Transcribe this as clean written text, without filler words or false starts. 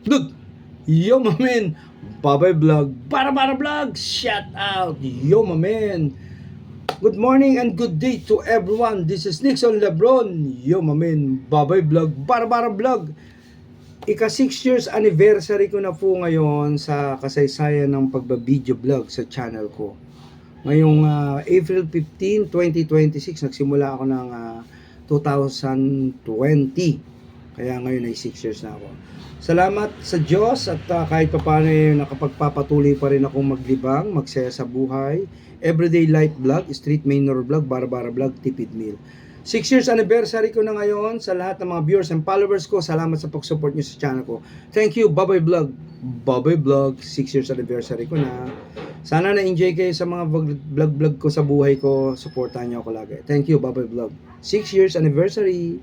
Look, yo my man, Babay Vlog, Bara Vlog, shout out, yo my man. Good morning and good day to everyone. This is Nixon Lebron, yo my man, Babay Vlog, Bara Vlog. Ika 6 years anniversary ko na po ngayon sa kasaysayan ng pagba-video vlog sa channel ko. Ngayong April 15, 2026, nagsimula ako ng 2020. Kaya ngayon ay 6 years na ako. Salamat sa Diyos at kahit papaano nakapagpapatuloy pa rin akong maglibang, magsaya sa buhay. Everyday life vlog, street manor vlog, bara vlog, tipid meal. 6 years anniversary ko na ngayon sa lahat ng mga viewers and followers ko. Salamat sa pag-support nyo sa channel ko. Thank you, Babay Vlog. Babay Vlog, 6 years anniversary ko na. Sana na-enjoy kayo sa mga vlog ko sa buhay ko. Supportahan nyo ako lagi. Thank you, Babay Vlog. 6 years anniversary.